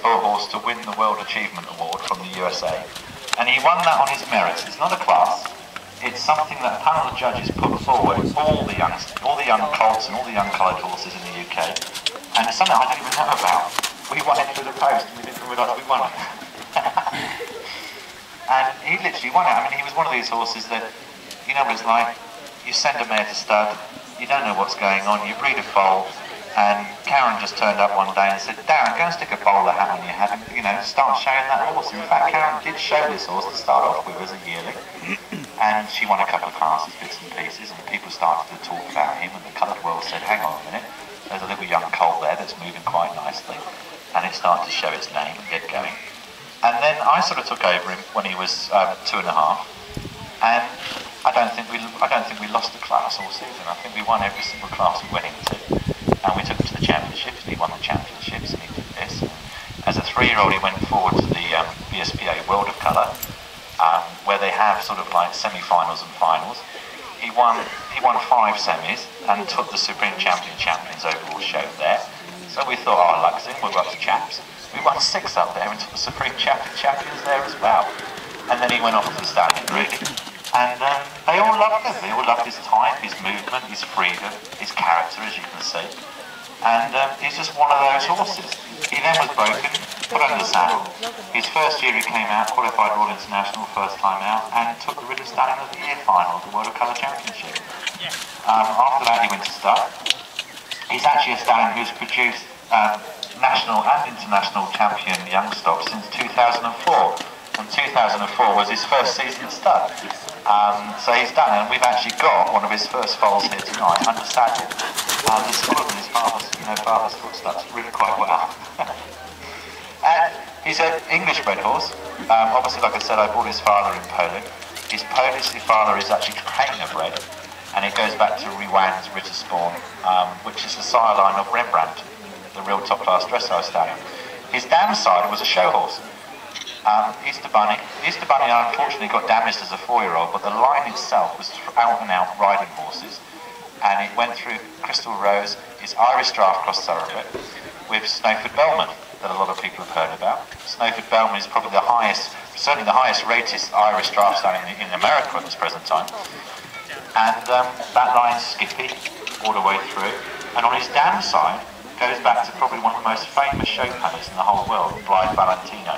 for a horse to win the World Achievement Award from the USA. And he won that on his merits. It's not a class. It's something that a panel of judges put forward, all the young colts and all the young coloured horses in the UK. And it's something I didn't even know about. We won it through the post and we didn't realise we won it. And he literally won it. I mean, he was one of these horses that, you know what it's like, you send a mare to stud, you don't know what's going on, you breed a foal, and Karen just turned up one day and said, Darren, go and stick a bowler hat on your head and, you know, start showing that horse. In fact, Karen did show this horse to start off with as a yearling, and she won a couple of classes, bits and pieces, and people started to talk about him, and the coloured world said, hang on a minute, there's a little young colt there that's moving quite nicely, and it started to show its name and get going. And then I sort of took over him when he was 2.5, and I don't think we lost a class all season. I think we won every single class we went into. And we took him to the championships, and he won the championships, and he did this. And as a 3-year-old, he went forward to the BSPA World of Colour, where they have sort of like semi-finals and finals. He won 5 semis and took the Supreme Champions overall show there. So we thought, oh, luck's in, we'll go up to chaps. We won 6 up there and took the Supreme Champions there as well. And then he went off to the stallion, really. And they all loved him. They all loved his type, his movement, his freedom, his character, as you can see. And he's just one of those horses. He then was broken, put under the saddle. His first year he came out, qualified Royal International first time out, and took the Ritter Stallion of the Year final, the World of Colour Championship. After that he went to stud. He's actually a stallion who's produced national and international champion young stock since 2004. And 2004 was his first season at stud. So he's done it, and we've actually got one of his first foals here tonight, under saddle. He's followed in his father's footsteps really quite well. He's an English bred horse. Obviously, like I said, I bought his father in Poland. His Polish father is actually trainer bred, and it goes back to Rewan's Ritterspawn, which is the sire line of Rembrandt, the real top-class dressage stallion. His dam side was a show horse. Easter Bunny unfortunately got damaged as a 4-year-old, but the line itself was out-and-out riding horses, and it went through Crystal Rose, his Irish Draft Cross Thoroughbred, with Snowford Bellman, that a lot of people have heard about. Snowford Bellman is probably the highest, certainly the highest rated Irish Draft stallion in America at this present time. And that line's Skippy all the way through, and on his dam side goes back to probably one of the most famous show ponies in the whole world, Blythe Valentino.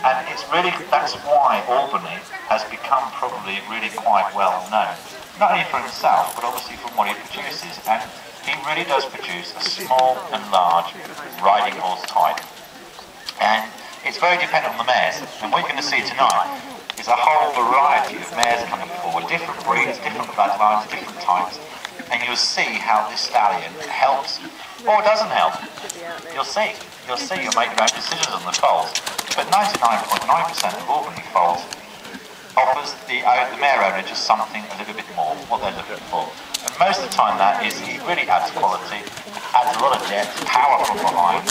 And it's really, that's why Albany has become probably really quite well known. Not only for himself, but obviously from what he produces. And he really does produce a small and large riding horse type. And it's very dependent on the mares. And what you're going to see tonight is a whole variety of mares coming forward. Different breeds, different bloodlines, different types. And you'll see how this stallion helps or doesn't help. You'll see. You'll make your own decisions on the foals. But 99.9% of Albany foals offers the mare owner just something a little bit more, what they're looking for. And most of the time that is, he really adds quality, adds a lot of depth, power from behind,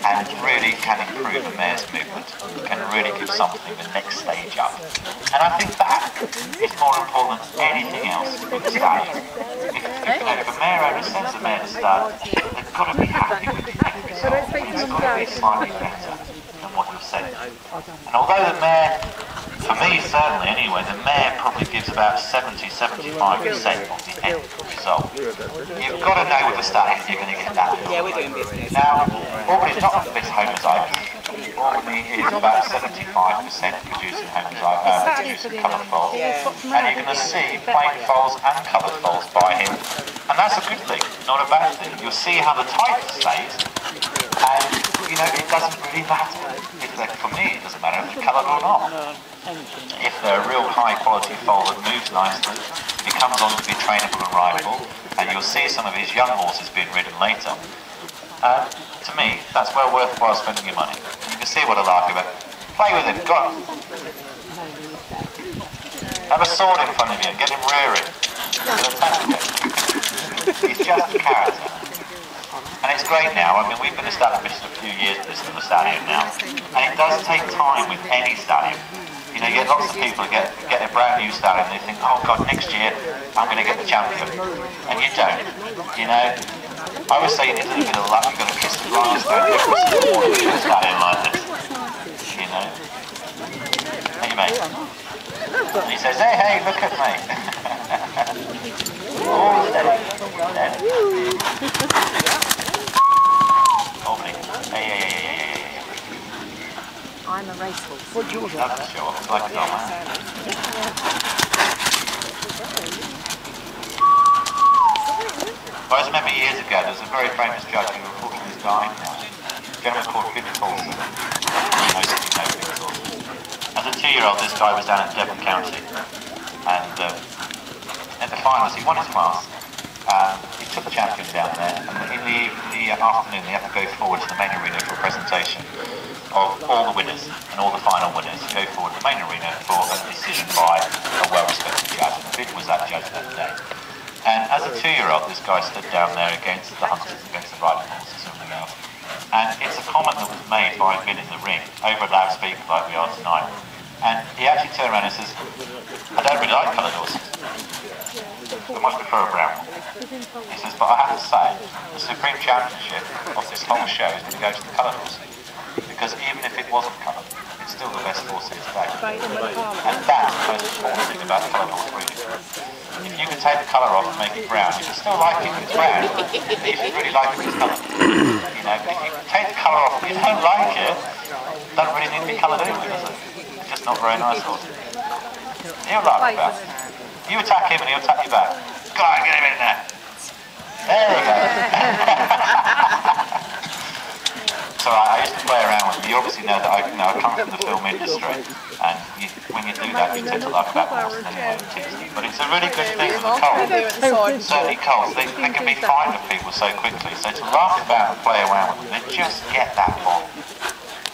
and really can improve a mare's movement, can really give something the next stage up. And I think that is more important than anything else with the stallion. If a mare owner sends a mare to stud, they've got to be happy with the end result. It's got to be slightly better than what you've said. And although the mare, for me certainly anyway, the mare probably gives about 70-75% of the end result. You've got to know with the stallion you're going to get that. Yeah, we're doing business. Now, Albany's not the best homozyte. Albany is about 75% producing coloured foals. And you're going to see plain foals and coloured foals by him. And that's a good thing, not a bad thing. You'll see how the type stays. And, you know, it doesn't really matter. For me, it doesn't matter if they're coloured or not. If they're a real high quality foal that moves nicely, it comes on to be trainable and rideable, and you'll see some of his young horses being ridden later. To me, that's well worthwhile spending your money. You can see what I like about it. Play with him, go on. Have a sword in front of you, get him rearing. He's just a character. And it's great now. I mean, we've been established a few years with this little stallion now, and it does take time with any stallion. You know, you get lots of people get a brand new stallion and they think, oh God, next year I'm going to get the champion. And you don't. You know, I would say you need a little bit of luck. You've got to kiss the grass, don't you? Just that in like this, you know. Hey, mate. And he says, hey, hey, look at me. Oh, steady. Steady. Normally. Hey, hey, hey, hey, hey, hey. I'm a racehorse. What's yours? That's sure. It's like a dog, man. I just remember years ago, there was a very famous judge who unfortunately is dying now. A gentleman called Vic Paulson. Most of you know Vic Paulson. As a 2-year-old, this guy was down in Devon County. And in the finals, he won his class. He took the champion down there. And in the afternoon, they had to go forward to the main arena for a presentation of all the winners and all the final winners. Go forward to the main arena for a decision by a well-respected judge. And Vic was that judge that day. And as a 2-year-old, this guy stood down there against the hunters, against the riding horses and everything else. And it's a comment that was made by Bill in the ring, over a loudspeaker like we are tonight. And he actually turned around and says, I don't really like coloured horses. I much prefer a brown one. He says, but I have to say, the Supreme Championship of this whole show is going to go to the coloured horses. Because even if it wasn't coloured, it's still the best horse in its day. And that's the most important thing about coloured horse breeding. If you can take the colour off and make it brown, you can still like it if it's brown, but you should really like it if it's coloured. You know, if you take the colour off and you don't like it, it doesn't really need to be coloured anyway, does it? It's just not very nice horse. He'll like that. You attack him and he'll attack you back. Go on, get him in there. There you go. So I used to play around with them. You obviously know that I come from the film industry, and when you do that, you tend to like about horses anyway. But it's a really good thing for the colts. Certainly colts, they can be frightened of people so quickly. So to laugh about and play around with them, they just get that bond.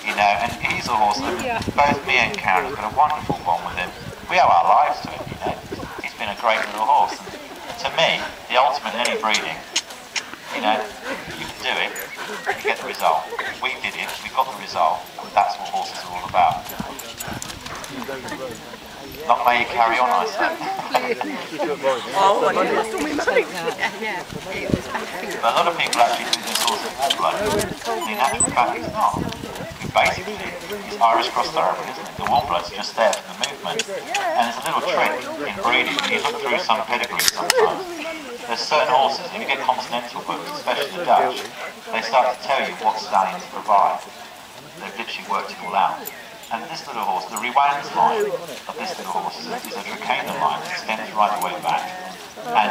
You know, and he's a horse that both me and Karen have got a wonderful bond with him. We owe our lives to him, you know. He's been a great little horse. And to me, the ultimate in any breeding, you know, you can do it, you get the result. We did it, we got the result, and that's what horses are all about. Long may you carry on, I say. But a lot of people actually think this horse is warm blood. In actual fact, it's not. Basically, it's Irish cross thoroughbred, isn't it? The warm blood's just there for the movement. And it's a little trick in breeding. When you look through some pedigrees sometimes, there's certain horses, if you get continental books, especially the Dutch, they start to tell you what stallion to provide. They've literally worked it all out. And this little horse, the Rewans line of this little horse is a Trakehner line that extends right the way back. And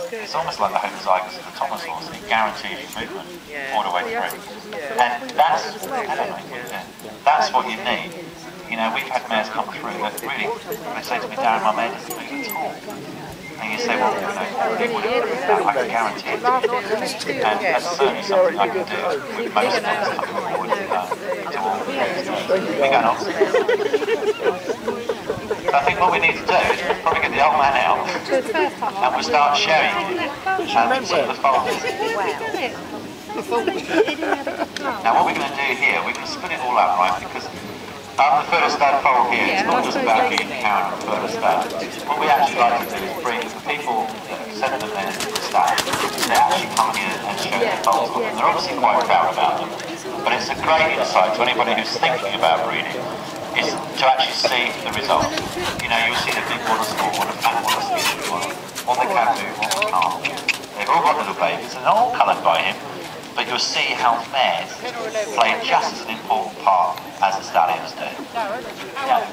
it's almost like the homozygous of the Thomas horse. It guarantees you movement all the way through. And that's what you need. You know, we've had mares come through that really, they say to me, Darren, my mare doesn't move at all. And you say, well, you know, it would improve that, I can guarantee it. And that's certainly something I can do with most mares coming forward to all the we go on. I think what we need to do is probably get the old man out and we'll start showing you some of the folders. Now what we're going to do here, we're going to split it all up, right, because the Furtherstad fold here, it's not just about being Karen and Furtherstad. What we actually like to do is bring the people that send them there to the staff, they actually come here and show their foals on them. They're obviously quite proud about them, but it's a great insight to anybody who's thinking about breeding, is to actually see the results. You know, you'll see the big one, the small one, the fat one, the skinny one, one that can move, one that can't. They've all got little babies and they're all coloured by him, but you'll see how mares play just as an important part as the stallions do. Yeah.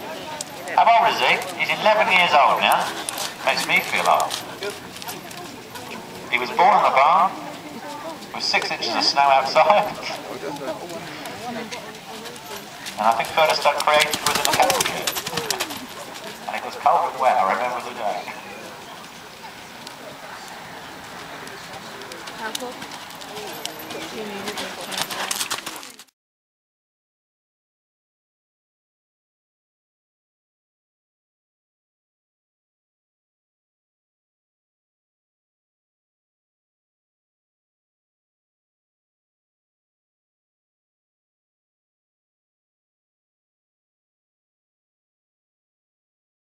How old is he? He's 11 years old now. Makes me feel old. He was born in the barn with 6 inches of snow outside. And I think Furtherstad created was in the cattle shed. And it was cold and wet, I remember the day.